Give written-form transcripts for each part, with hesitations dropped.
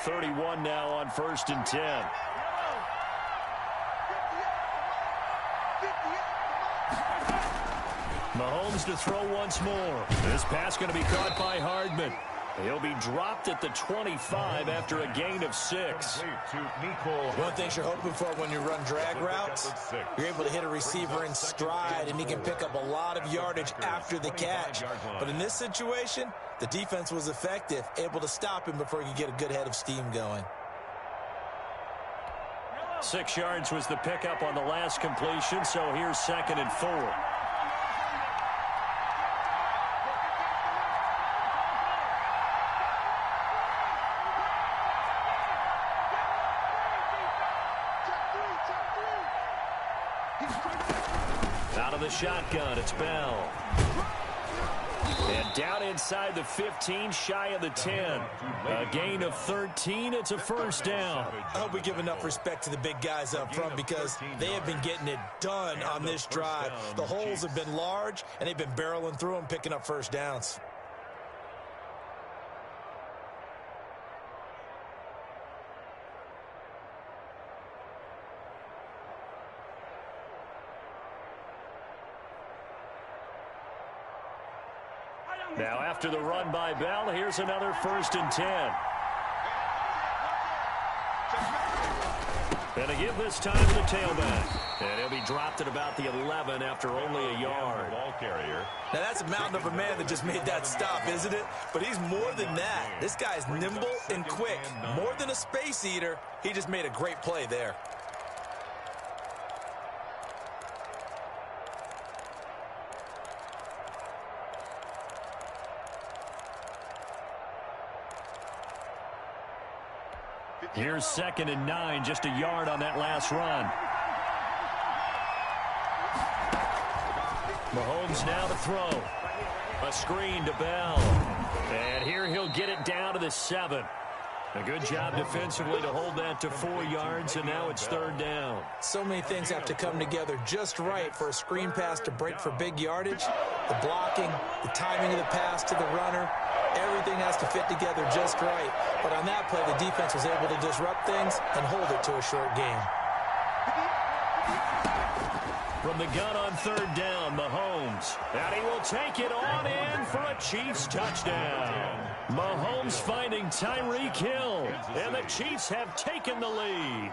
31 now on 1st and 10. Mahomes to throw once more. This pass going to be caught by Hardman. He'll be dropped at the 25 after a gain of 6. One thing you're hoping for when you run drag routes, you're able to hit a receiver in stride, and he can pick up a lot of yardage after the catch. But in this situation, the defense was effective, able to stop him before he could get a good head of steam going. 6 yards was the pickup on the last completion, so here's 2nd and 4. Out of the shotgun, it's Bell. And down inside the 15, shy of the 10. A gain of 13, it's a 1st down. I hope we give enough respect to the big guys up front because they have been getting it done on this drive. The holes have been large, and they've been barreling through them, picking up 1st downs. Now after the run by Bell, here's another 1st and 10. And a give this time to the tailback. And he'll be dropped at about the 11 after only a yard. Now that's a mountain of a man that just made that stop, isn't it? But he's more than that. This guy's nimble and quick. More than a space eater, he just made a great play there. Here's 2nd and 9, just a yard on that last run. Mahomes now to throw. A screen to Bell. And here he'll get it down to the 7. A good job defensively to hold that to 4 yards, and now it's 3rd down. So many things have to come together just right for a screen pass to break for big yardage. The blocking, the timing of the pass to the runner, everything has to fit together just right. But on that play, the defense was able to disrupt things and hold it to a short game. From the gun on 3rd down, Mahomes. And he will take it on in for a Chiefs touchdown. Mahomes finding Tyreek Hill. And the Chiefs have taken the lead.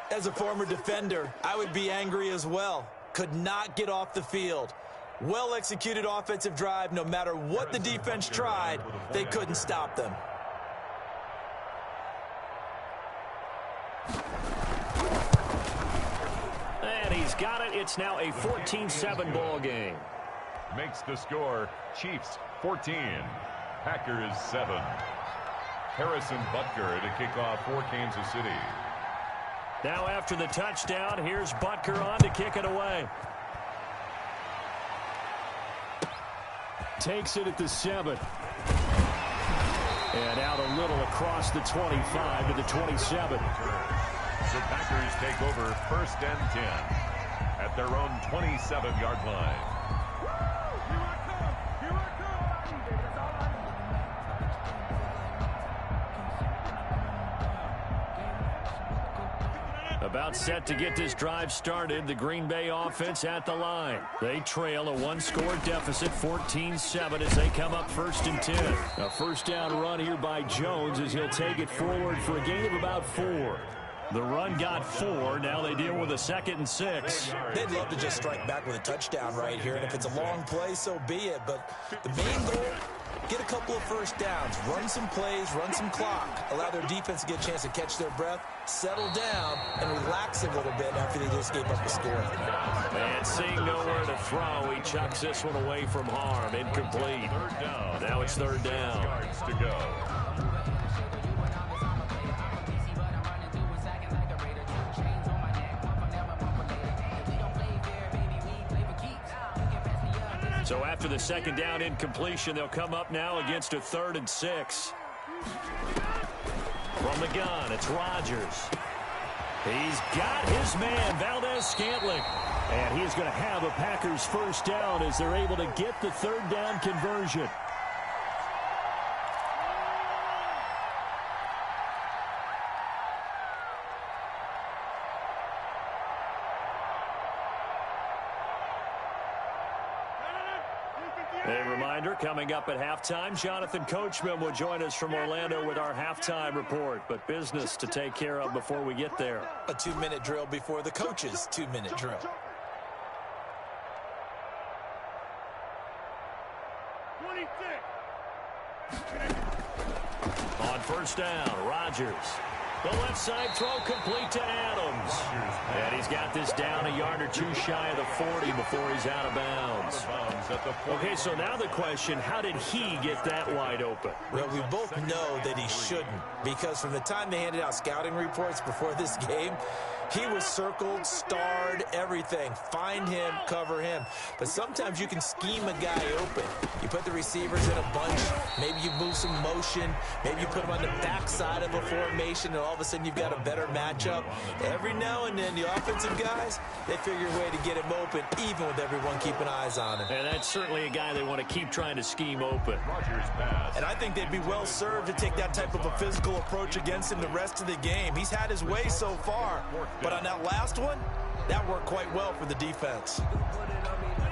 As a former defender, I would be angry as well. Could not get off the field. Well-executed offensive drive. No matter what the defense tried, they couldn't stop them. And he's got it. It's now a 14-7 ball game. Makes the score Chiefs 14, Packers 7. Harrison Butker to kick off for Kansas City. Now after the touchdown, here's Butker on to kick it away. Takes it at the 7. And out a little across the 25 to the 27. The Packers take over 1st and 10 at their own 27-yard line. About set to get this drive started, the Green Bay offense at the line. They trail a 1-score deficit, 14-7 as they come up 1st and 10. A 1st down run here by Jones as he'll take it forward for a gain of about 4. The run got 4. Now they deal with a 2nd and 6. They'd love to just strike back with a touchdown right here, and if it's a long play, so be it. But the main goal, get a couple of 1st downs, run some plays, run some clock, allow their defense to get a chance to catch their breath, settle down, and relax a little bit after they just gave up a score. And seeing nowhere to throw, he chucks this one away from harm. Incomplete. 3rd down. Now it's 3rd down. Yards to go. So after the 2nd down incompletion, they'll come up now against a 3rd and 6. From the gun, it's Rodgers. He's got his man, Valdez-Scantling. And he is going to have a Packers 1st down as they're able to get the 3rd down conversion. reminder, coming up at halftime, Jonathan Coachman will join us from Orlando with our halftime report. But business to take care of before we get there. A 2-minute drill before the coach's 2-minute drill. On first down, Rodgers. The left side throw complete to Adams. And he's got this down a yard or two shy of the 40 before he's out of bounds. Okay, so now the question, how did he get that wide open? Well, we both know that he shouldn't, because from the time they handed out scouting reports before this game, he was circled, starred, everything. Find him, cover him. But sometimes you can scheme a guy open. You put the receivers in a bunch. Maybe you move some motion. Maybe you put them on the backside of a formation, and all of a sudden you've got a better matchup. Every now and then, the offensive guys, they figure a way to get him open, even with everyone keeping eyes on him. And that's certainly a guy they want to keep trying to scheme open. And I think they'd be well served to take that type of a physical approach against him the rest of the game. He's had his way so far. But on that last one, that worked quite well for the defense.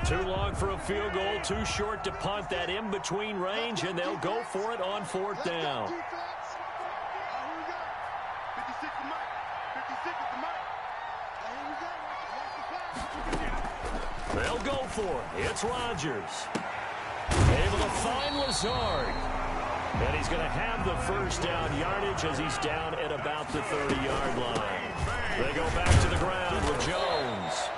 Too long for a field goal, too short to punt. That in-between range, and they'll go for it on fourth down. They'll go for it. It's Rodgers. Able to find Lazard. And he's going to have the first down yardage as he's down at about the 30-yard line. They go back to the ground with Jones.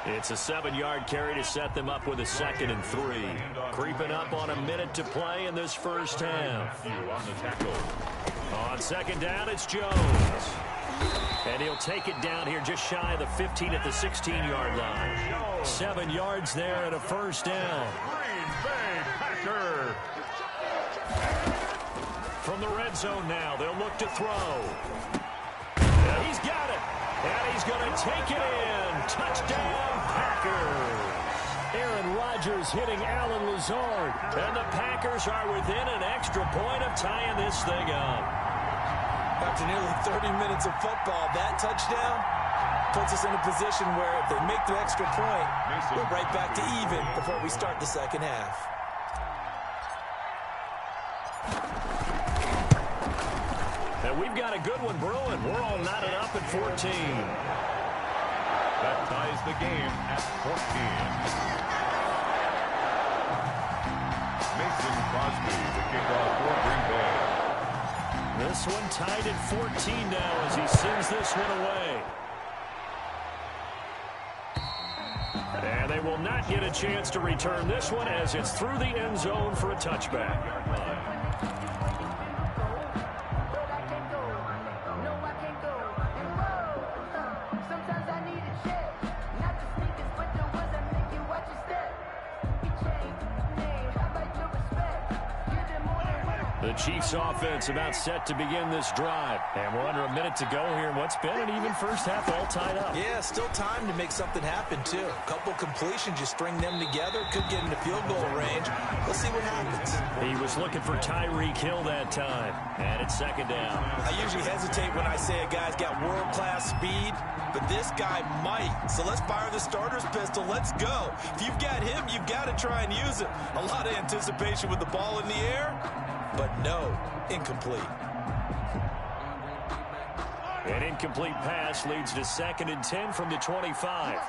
It's a 7-yard carry to set them up with a 2nd and 3. Creeping up on a minute to play in this first half. On second down, it's Jones. And he'll take it down here just shy of the 15 at the 16-yard line. 7 yards there and a first down. Green Bay Packer. From the red zone now, they'll look to throw. And he's got it. And he's going to take it in. Touchdown, Packers. Aaron Rodgers hitting Alan Lazard. And the Packers are within an extra point of tying this thing up. After nearly 30 minutes of football, that touchdown puts us in a position where if they make the extra point, we're right back to even before we start the second half. And we've got a good one brewing. We're all knotted up at 14. That ties the game at 14. Mason Crosby, the kickoff for Green Bay. This one tied at 14 now as he sends this one away. And they will not get a chance to return this one as it's through the end zone for a touchback. The Chiefs offense about set to begin this drive. And we're under a minute to go here in what's been an even first half, all tied up. Yeah, still time to make something happen, too. A couple completions, you string them together, could get into field goal range. We'll see what happens. He was looking for Tyreek Hill that time. And it's second down. I usually hesitate when I say a guy's got world-class speed, but this guy might. So let's fire the starter's pistol. Let's go. If you've got him, you've got to try and use it. A lot of anticipation with the ball in the air. But no, incomplete. An incomplete pass leads to 2nd and 10 from the 25.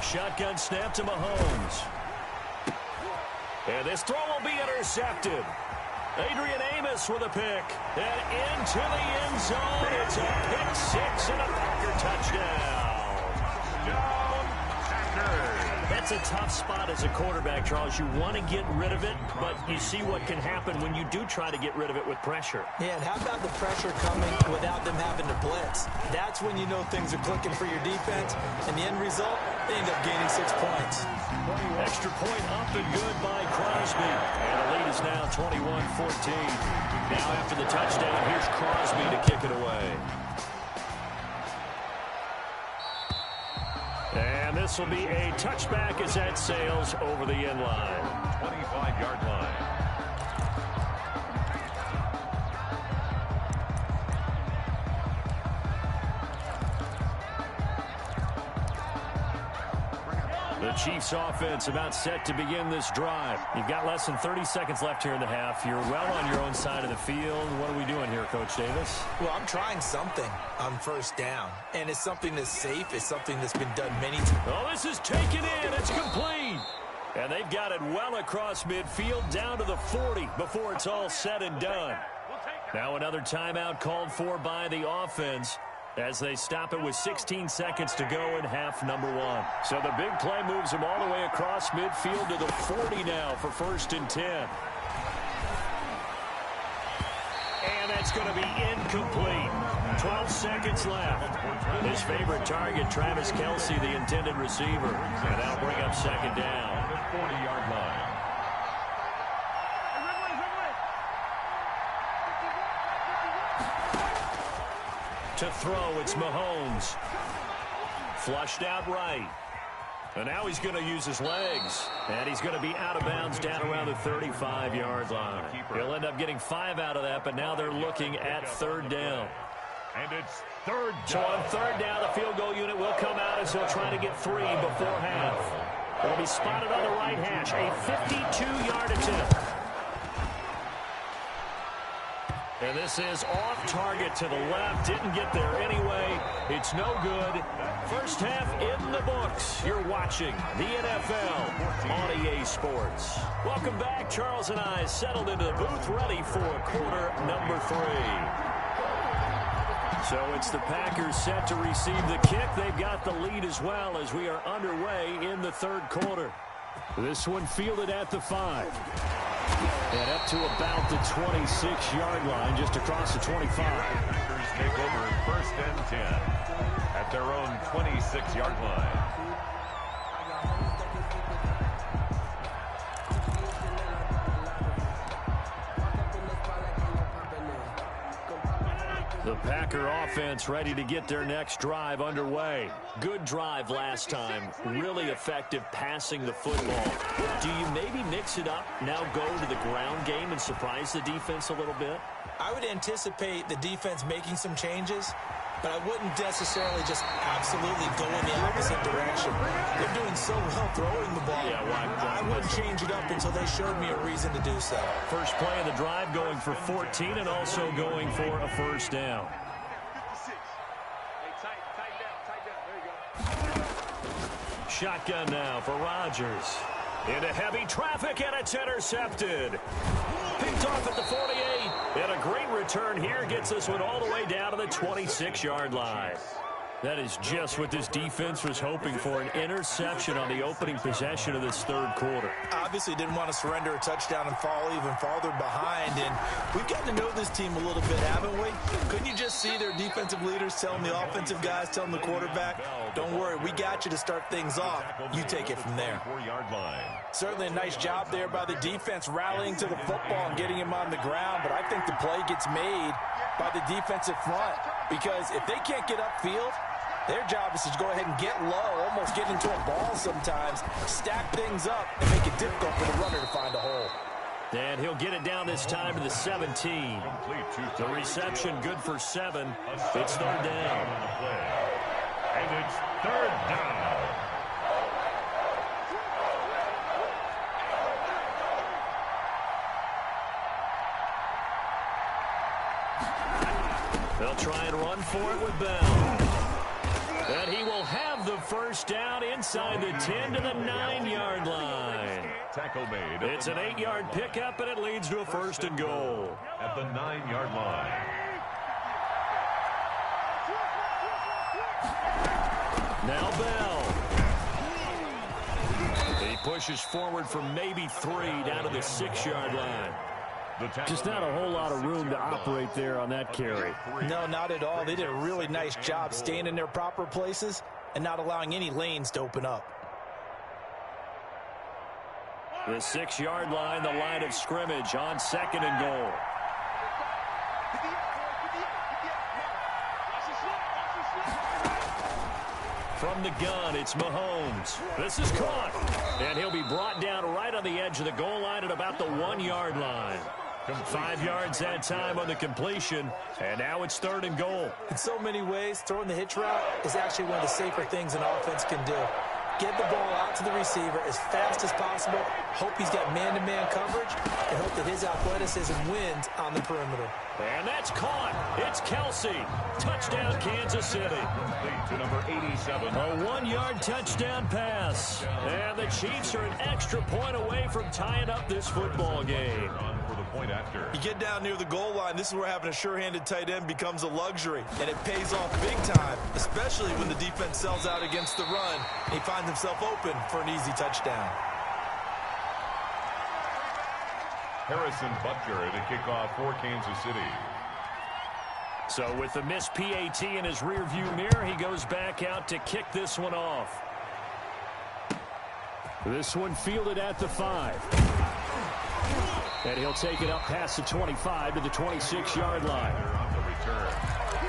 Shotgun snap to Mahomes. And this throw will be intercepted. Adrian Amos with a pick. And into the end zone. It's a pick six and a Packer touchdown. Touchdown, Packers. That's a tough spot as a quarterback, Charles. You want to get rid of it, but you see what can happen when you do try to get rid of it with pressure. Yeah, and how about the pressure coming without them having to blitz? That's when you know things are clicking for your defense. And the end result, they end up gaining 6 points. Extra point up and good by Crosby. And the lead is now 21-14. Now after the touchdown, here's Crosby to kick it away. And this will be a touchback as that sails over the end line. 25-yard line. The Chiefs offense about set to begin this drive. You've got less than 30 seconds left here in the half. You're well on your own side of the field. What are we doing here, Coach Davis? Well, I'm trying something on first down, and it's something that's safe. It's something that's been done many times. Oh, this is taken in. It's complete. And they've got it well across midfield down to the 40 before it's all said and done. Now another timeout called for by the offense as they stop it with 16 seconds to go in half number one. So the big play moves them all the way across midfield to the 40 now for 1st and 10. And that's going to be incomplete. 12 seconds left. His favorite target, Travis Kelce, the intended receiver. And that'll bring up 2nd down. 40-yard line. To throw, it's Mahomes. Flushed out right. And now he's going to use his legs. And he's going to be out of bounds down around the 35-yard line. He'll end up getting 5 out of that, but now they're looking at 3rd down. And it's 3rd down. So on 3rd down, the field goal unit will come out as they'll try to get 3 before half. It'll be spotted on the right hash. A 52-yard attempt. And this is off target to the left. Didn't get there anyway. It's no good. First half in the books. You're watching the NFL on EA Sports. Welcome back. Charles and I settled into the booth ready for quarter number 3. So it's the Packers set to receive the kick. They've got the lead as well as we are underway in the 3rd quarter. This one fielded at the 5. And up to about the 26-yard line, just across the 25. Packers take over 1st and 10 at their own 26-yard line. The Packer offense ready to get their next drive underway. Good drive last time. Really effective passing the football. Do you maybe mix it up, now go to the ground game and surprise the defense a little bit? I would anticipate the defense making some changes, but I wouldn't necessarily just absolutely go in the opposite direction. They're doing so well throwing the ball. Yeah, why I wouldn't change it up until they showed me a reason to do so. First play of the drive going for 14 and also going for a 1st down. Shotgun now for Rodgers. Into heavy traffic, and it's intercepted. Picked off at the 48. And a great return here gets this one all the way down to the 26-yard line. That is just what this defense was hoping for, an interception on the opening possession of this 3rd quarter. Obviously didn't want to surrender a touchdown and fall even farther behind, and we've gotten to know this team a little bit, haven't we? Couldn't you just see their defensive leaders telling the offensive guys, telling the quarterback, don't worry, we got you to start things off. You take it from there. 4-yard line. Certainly a nice job there by the defense rallying to the football and getting him on the ground, but I think the play gets made by the defensive front, because if they can't get upfield, their job is to go ahead and get low, almost get into a ball sometimes, stack things up, and make it difficult for the runner to find a hole. And he'll get it down this time to the 17. The reception good for 7. It's 3rd down. And it's 3rd down. They'll try and run for it with Bell. And he will have the 1st down inside the 10 to the 9-yard line. Tackle made. It's an 8-yard pickup, and it leads to a 1st and goal. At the 9-yard line. Now Bell. He pushes forward from maybe 3 down to the 6-yard line. Just not a whole lot of room to operate there on that carry. No, not at all. They did a really nice job staying in their proper places and not allowing any lanes to open up. The 6-yard line, the line of scrimmage on 2nd and goal. From the gun, it's Mahomes. This is caught. And he'll be brought down right on the edge of the goal line at about the 1-yard line. 5 yards that time on the completion, and now it's 3rd and goal. In so many ways, throwing the hitch route is actually one of the safer things an offense can do. get the ball out to the receiver as fast as possible, hope he's got man-to-man coverage, and hope that his athleticism wins on the perimeter. And that's caught. It's Kelsey. Touchdown, Kansas City. To number 87. A 1-yard touchdown pass. And the Chiefs are an extra point away from tying up this football game. For the point after. You get down near the goal line, this is where having a sure-handed tight end becomes a luxury, and it pays off big time, especially when the defense sells out against the run, and he finds himself open for an easy touchdown. Harrison Butker to kick off for Kansas City. So with the missed PAT in his rearview mirror, he goes back out to kick this one off. This one fielded at the 5. And he'll take it up past the 25 to the 26-yard line. On the return.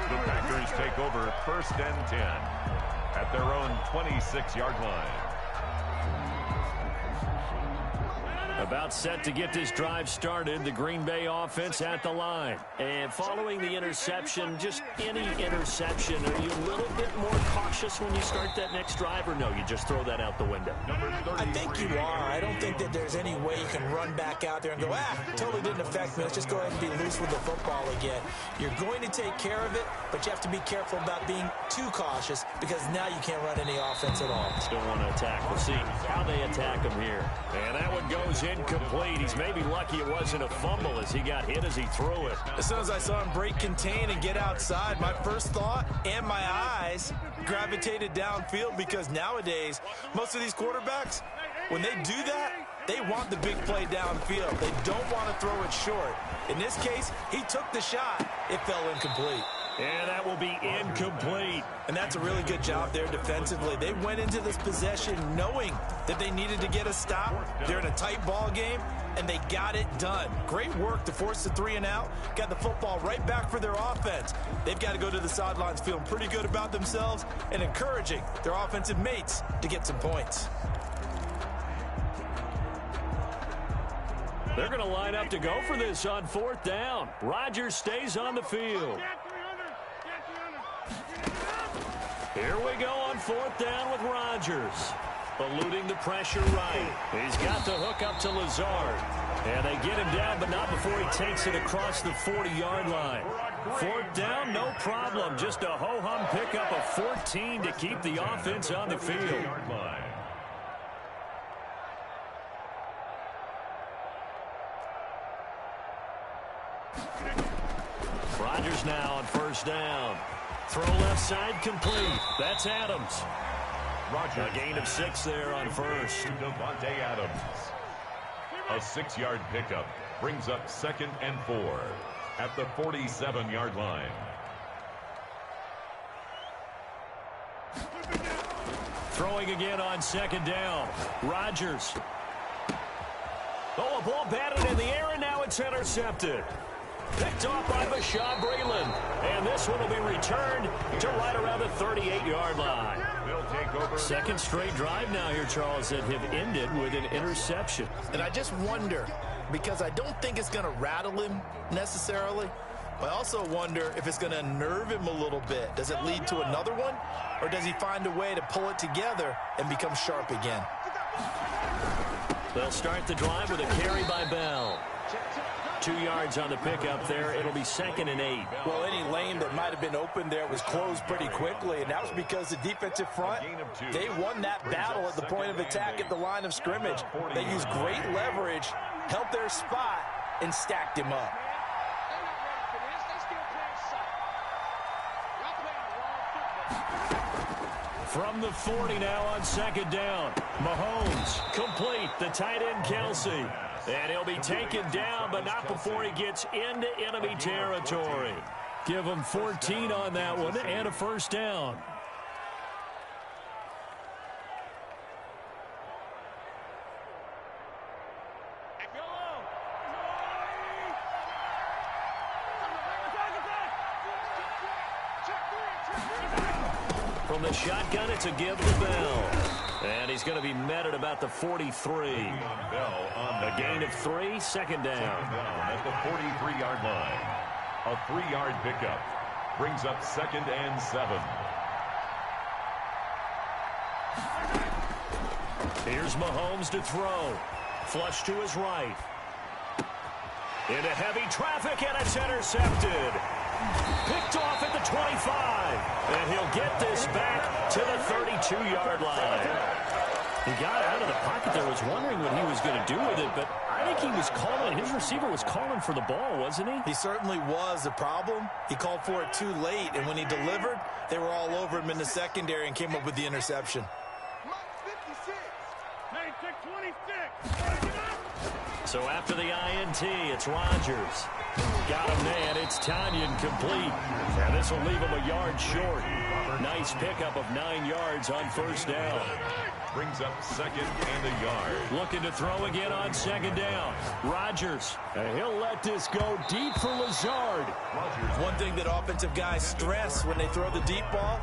The Packers take over 1st and 10 at their own 26-yard line. About set to get this drive started, the Green Bay offense at the line. And following the interception, just any interception, are you a little bit more cautious when you start that next drive, or no, you just throw that out the window? I think you are. I don't think that there's any way you can run back out there and go, totally didn't affect me. Let's just go ahead and be loose with the football again. You're going to take care of it, but you have to be careful about being too cautious because now you can't run any offense at all. Still want to attack. We'll see how they attack him here. And that one goes incomplete. He's maybe lucky it wasn't a fumble as he got hit as he threw it. As soon as I saw him break contain and get outside, my first thought and my eyes gravitated downfield because nowadays, most of these quarterbacks, when they do that, they want the big play downfield. They don't want to throw it short. In this case, he took the shot. It fell incomplete. And that will be incomplete. And that's a really good job there defensively. They went into this possession knowing that they needed to get a stop. They're in a tight ball game, and they got it done. Great work to force the 3 and out. Got the football right back for their offense. They've got to go to the sidelines feeling pretty good about themselves and encouraging their offensive mates to get some points. They're going to line up to go for this on 4th down. Rodgers stays on the field. Here we go on 4th down with Rodgers. Eluding the pressure right. He's got the hook up to Lazard. And they get him down, but not before he takes it across the 40-yard line. 4th down, no problem. Just a ho-hum pickup of 14 to keep the offense on the field. Rodgers now on 1st down. Throw left side complete. That's Adams. Rodgers. A gain of 6 there on 1st. Devontae Adams. A 6-yard pickup brings up 2nd and 4 at the 47-yard line. Throwing again on 2nd down. Rodgers. Oh, a ball batted in the air, and now it's intercepted. Picked off by Bashaud Breeland. And this one will be returned to right around the 38-yard line. They'll take over. 2nd straight drive now here, Charles, that have ended with an interception. And I just wonder, because I don't think it's going to rattle him necessarily, but I also wonder if it's going to unnerve him a little bit. Does it lead to another one? Or does he find a way to pull it together and become sharp again? They'll start the drive with a carry by Bell. 2 yards on the pickup there. It'll be 2nd and 8. Well, any lane that might have been open there was closed pretty quickly, and that was because the defensive front, they won that battle at the point of attack at the line of scrimmage. They used great leverage, held their spot, and stacked him up. From the 40 now on 2nd down. Mahomes complete. The tight end Kelsey. And he'll be taken down, but not before he gets into enemy territory. Give him 14 on that one and a 1st down. From the shotgun, it's a give to Bell. And he's going to be met at about the 43. A gain of 3, 2nd down. At the 43-yard line. A 3-yard pickup brings up 2nd and 7. Here's Mahomes to throw. Flush to his right. Into heavy traffic, and it's intercepted. Picked off at the 25. And he'll get this back to the 32-yard line. He got out of the pocket there, was wondering what he was going to do with it, but I think he was calling, his receiver was calling for the ball, wasn't he? He certainly was. The problem, he called for it too late, and when he delivered, they were all over him in the secondary and came up with the interception. So after the INT, it's Rodgers. Got him, man. It's Tanyan complete. And this will leave him a yard short. Nice pickup of 9 yards on first down. Brings up second and a yard. Looking to throw again on second down. Rodgers. And he'll let this go deep for Lazard. One thing that offensive guys stress when they throw the deep ball,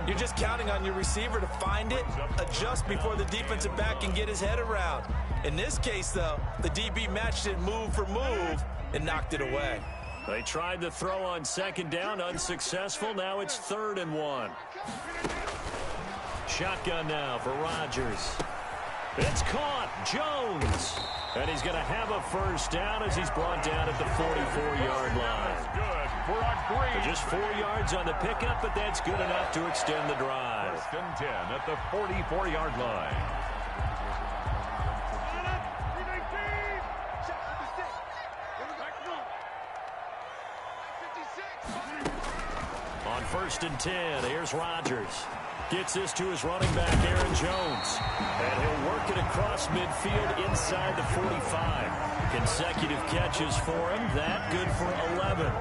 you're just counting on your receiver to find it, adjust before the defensive back can get his head around. In this case, though, the DB matched it move for move and knocked it away. They tried to throw on second down, unsuccessful. Now it's 3rd and 1. Shotgun now for Rodgers. It's caught. Jones. And he's going to have a first down as he's brought down at the 44-yard line. Good for a 3. Just 4 yards on the pickup, but that's good enough to extend the drive. 1st and 10 at the 44-yard line. On 1st and 10, here's Rodgers. Gets this to his running back, Aaron Jones. And he'll work it across midfield inside the 45. Consecutive catches for him. That good for 11.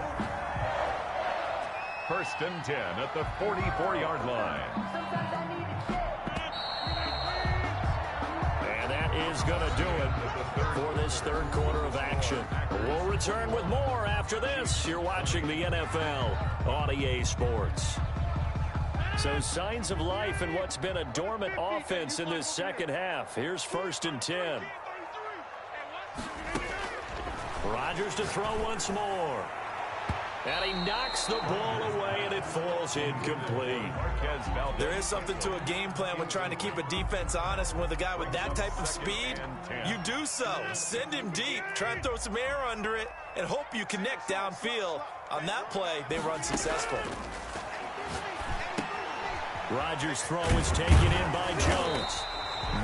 1st and 10 at the 44-yard line. And that is going to do it for this 3rd quarter of action. We'll return with more after this. You're watching the NFL on EA Sports. So signs of life in what's been a dormant offense in this second half. Here's 1st and 10. Rodgers to throw once more. And he knocks the ball away, and it falls incomplete. There is something to a game plan when trying to keep a defense honest. With a guy with that type of speed, you do so. Send him deep, try and throw some air under it, and hope you connect downfield. On that play, they were unsuccessful. Rodgers' throw is taken in by Jones.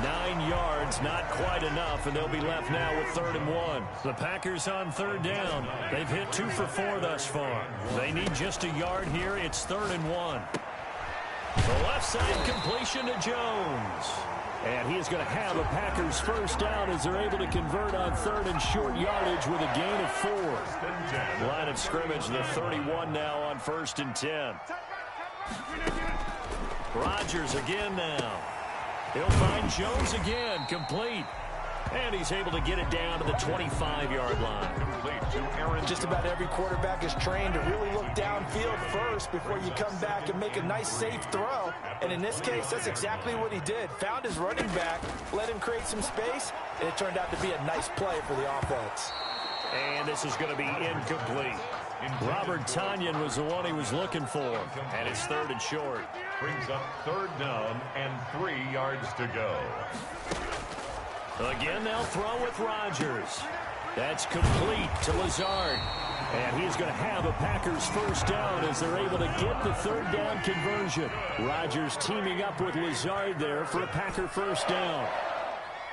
9 yards, not quite enough, and they'll be left now with 3rd and 1. The Packers on 3rd down. They've hit 2 for 4 thus far. They need just a yard here. It's 3rd and 1. The left side completion to Jones. And he is going to have a Packers first down as they're able to convert on 3rd and short yardage with a gain of 4. Line of scrimmage, the 31 now on 1st and 10. Rodgers again now. He'll find Jones again, complete. And he's able to get it down to the 25-yard line. Complete to Aaron. Just about every quarterback is trained to really look downfield first before you come back and make a nice, safe throw. And in this case, that's exactly what he did. Found his running back, let him create some space, and it turned out to be a nice play for the offense. And this is going to be incomplete. Robert Tanyan was the one he was looking for. And it's 3rd and short. Brings up 3rd down and 3 yards to go. Again, they'll throw with Rodgers. That's complete to Lazard. And he's going to have a Packers first down as they're able to get the 3rd down conversion. Rodgers teaming up with Lazard there for a Packer first down.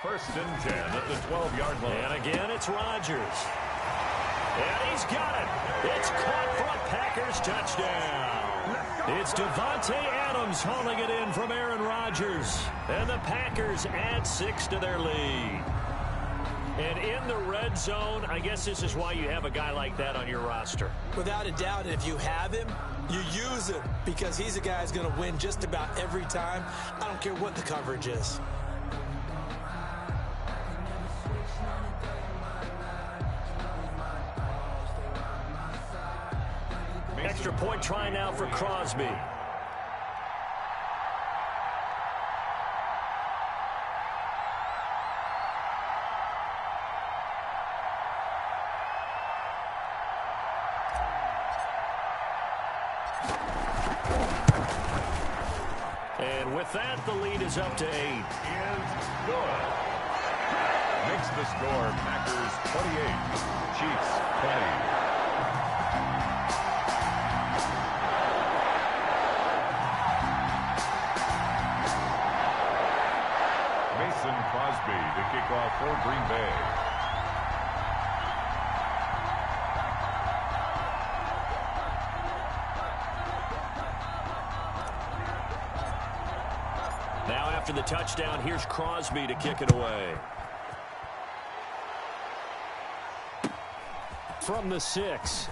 1st and 10 at the 12-yard line. And again, it's Rodgers. And he's got it. It's caught for a Packers touchdown. It's Devontae Adams hauling it in from Aaron Rodgers. And the Packers add 6 to their lead. And in the red zone, I guess this is why you have a guy like that on your roster. Without a doubt, and if you have him, you use him because he's a guy who's going to win just about every time. I don't care what the coverage is. Extra point try now for Crosby. And with that, the lead is up to 8. the score. Packers 28, Chiefs 20. Crosby to kick off for Green Bay. Now after the touchdown, here's Crosby to kick it away. From the 6.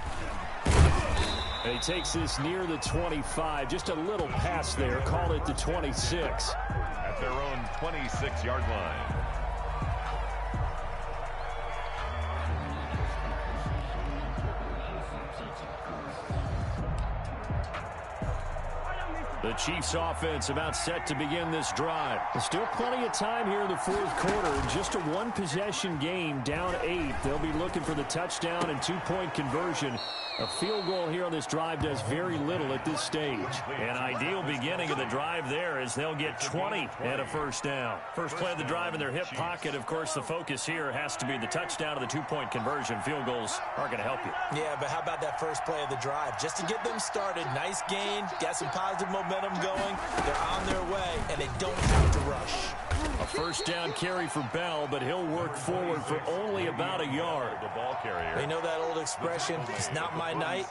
And he takes this near the 25. Just a little pass there. Call it the 26. At their own 26-yard line. The Chiefs offense about set to begin this drive. There's still plenty of time here in the fourth quarter. Just a one-possession game, down 8. They'll be looking for the touchdown and two-point conversion. A field goal here on this drive does very little at this stage. An ideal beginning of the drive there as they'll get 20 and a first down. First play of the drive in their hip pocket. Of course, the focus here has to be the touchdown and the two-point conversion. Field goals aren't going to help you. Yeah, but how about that first play of the drive? Just to get them started, nice gain, got some positive momentum going. They're on their way, and they don't have to rush. A first down carry for Bell, but he'll work forward for only about a yard. The ball carrier. They know that old expression, it's not my night.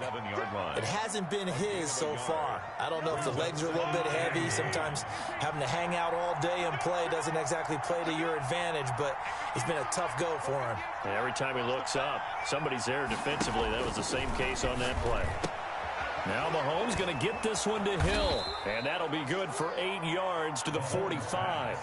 It hasn't been his so far. I don't know if the legs are a little bit heavy. Sometimes having to hang out all day and play doesn't exactly play to your advantage, but it's been a tough go for him. And every time he looks up, somebody's there defensively. That was the same case on that play. Now Mahomes going to get this one to Hill, and that'll be good for 8 yards to the 45.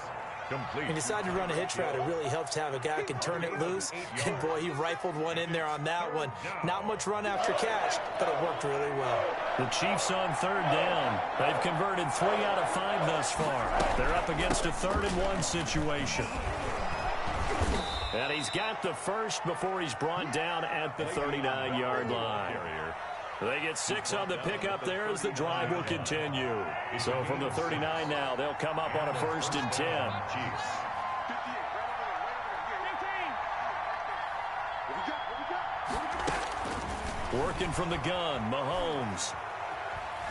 Complete. He decided to run a hitch route. It really helps to have a guy who can turn it loose. And, boy, he rifled one in there on that one. Not much run after catch, but it worked really well. The Chiefs on third down. They've converted 3 out of 5 thus far. They're up against a 3rd-and-1 situation. And he's got the first before he's brought down at the 39-yard line. They get 6 on the pickup there as the drive will continue. So from the 39 now, they'll come up on a 1st and 10. Working from the gun, Mahomes.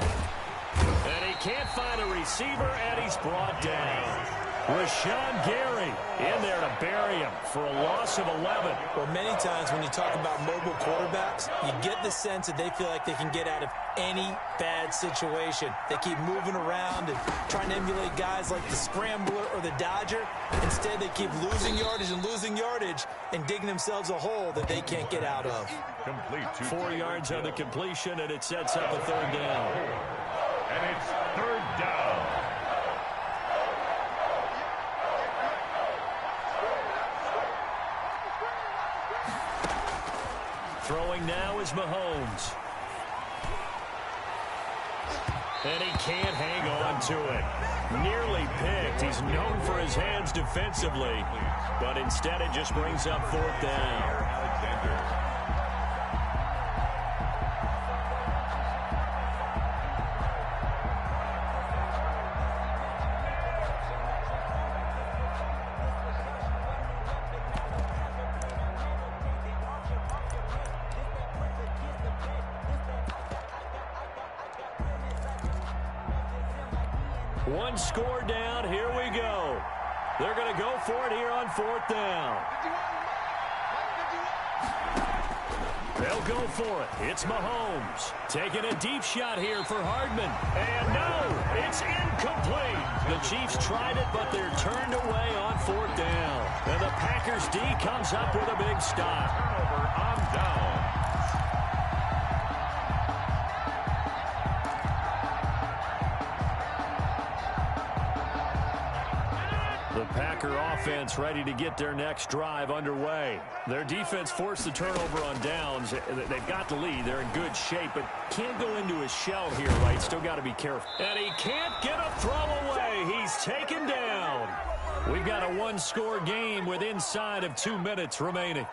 And he can't find a receiver, and he's brought down. Rashawn Gary in there to bury him for a loss of 11. Well, many times when you talk about mobile quarterbacks, you get the sense that they feel like they can get out of any bad situation. They keep moving around and trying to emulate guys like the Scrambler or the Dodger. Instead, they keep losing yardage and digging themselves a hole that they can't get out of. Complete. 4 yards on the completion, and it sets up a 3rd down. And it's 3rd down. Throwing now is Mahomes. And he can't hang on to it. Nearly picked. He's known for his hands defensively, but instead it just brings up 4th down. Alexander. One score down. Here we go. They're going to go for it here on 4th down. They'll go for it. It's Mahomes taking a deep shot here for Hardman. And no, it's incomplete. The Chiefs tried it, but they're turned away on 4th down. And the Packers D comes up with a big stop. Turnover on down. The Packer offense ready to get their next drive underway. Their defense forced the turnover on downs. They've got the lead. They're in good shape, but can't go into a shell here, right? Still got to be careful. And he can't get a throw away. He's taken down. We've got a one-score game with inside of 2 minutes remaining.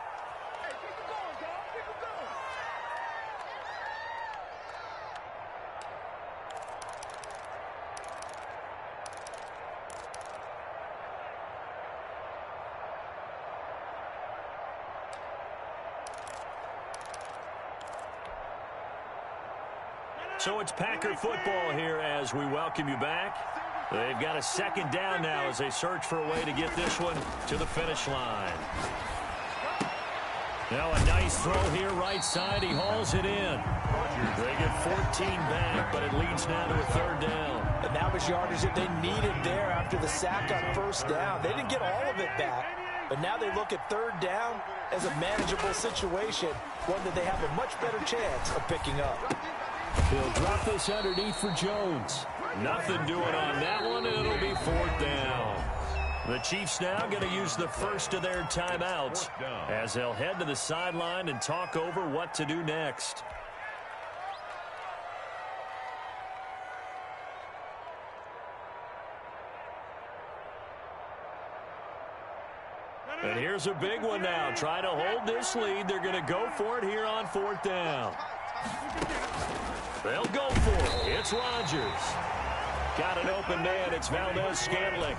So it's Packer football here as we welcome you back. They've got a second down now as they search for a way to get this one to the finish line. Now a nice throw here right side. He hauls it in. They get 14 back, but it leads now to a third down. And that was yardage that they needed there after the sack on first down. They didn't get all of it back, but now they look at third down as a manageable situation, one that they have a much better chance of picking up. He'll drop this underneath for Jones. Nothing doing on that one, and it'll be fourth down. The Chiefs now going to use the first of their timeouts as they'll head to the sideline and talk over what to do next. And here's a big one now. Try to hold this lead. They're going to go for it here on fourth down. They'll go for it. It's Rodgers. Got an open man. It's Valdez-Scantling.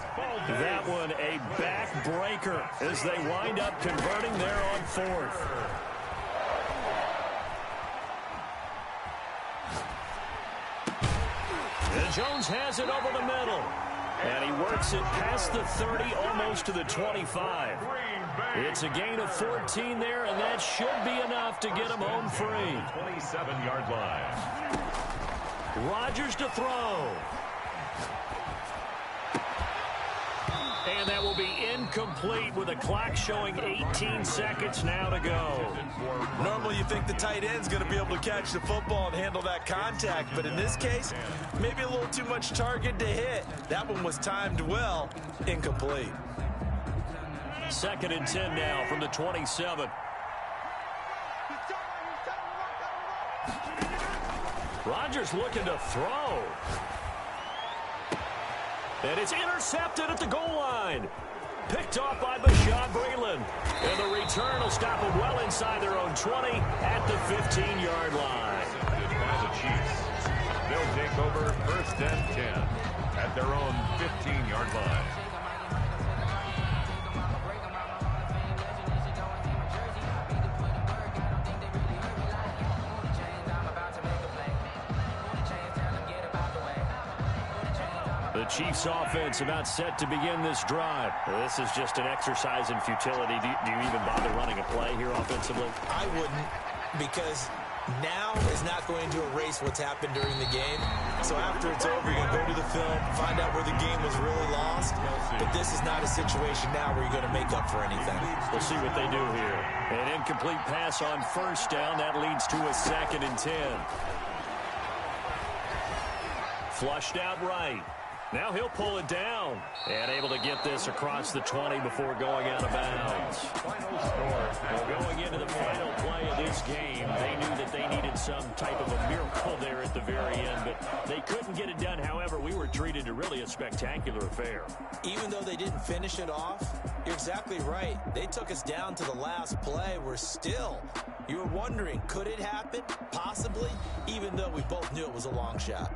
That one a backbreaker as they wind up converting there on fourth. And Jones has it over the middle. And he works it past the 30, almost to the 25. It's a gain of 14 there, and that should be enough to get him home free. 27-yard line. Rodgers to throw. And that will be incomplete with a clock showing 18 seconds now to go. Normally you think the tight end's going to be able to catch the football and handle that contact, but in this case, maybe a little too much target to hit. That one was timed well, incomplete. 2nd and 10 now from the 27. Rodgers looking to throw. And it's intercepted at the goal line. Picked off by Bashaud Breeland. And the return will stop them well inside their own 20 at the 15-yard line. By the Chiefs. They'll take over 1st and 10 at their own 15-yard line. The Chiefs offense about set to begin this drive. This is just an exercise in futility. Do you even bother running a play here offensively? I wouldn't, because now is not going to erase what's happened during the game. So after it's over, you're going to go to the film, find out where the game was really lost. But this is not a situation now where you're going to make up for anything. We'll see what they do here. An incomplete pass on first down. That leads to a 2nd and 10. Flushed out right. Now he'll pull it down and able to get this across the 20 before going out of bounds. Going into the final play of this game, they knew that they needed some type of a miracle there at the very end, but they couldn't get it done. However, we were treated to really a spectacular affair. Even though they didn't finish it off, you're exactly right. They took us down to the last play. We're still, you were wondering, could it happen? Possibly, even though we both knew it was a long shot.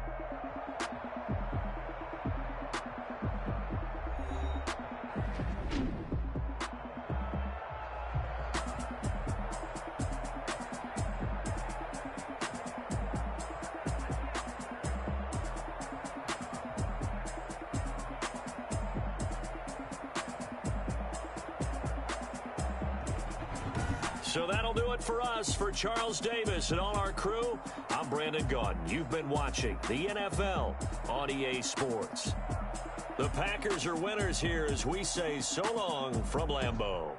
So that'll do it for us. For Charles Davis and all our crew, I'm Brandon Gaudin. You've been watching the NFL on EA Sports. The Packers are winners here as we say so long from Lambeau.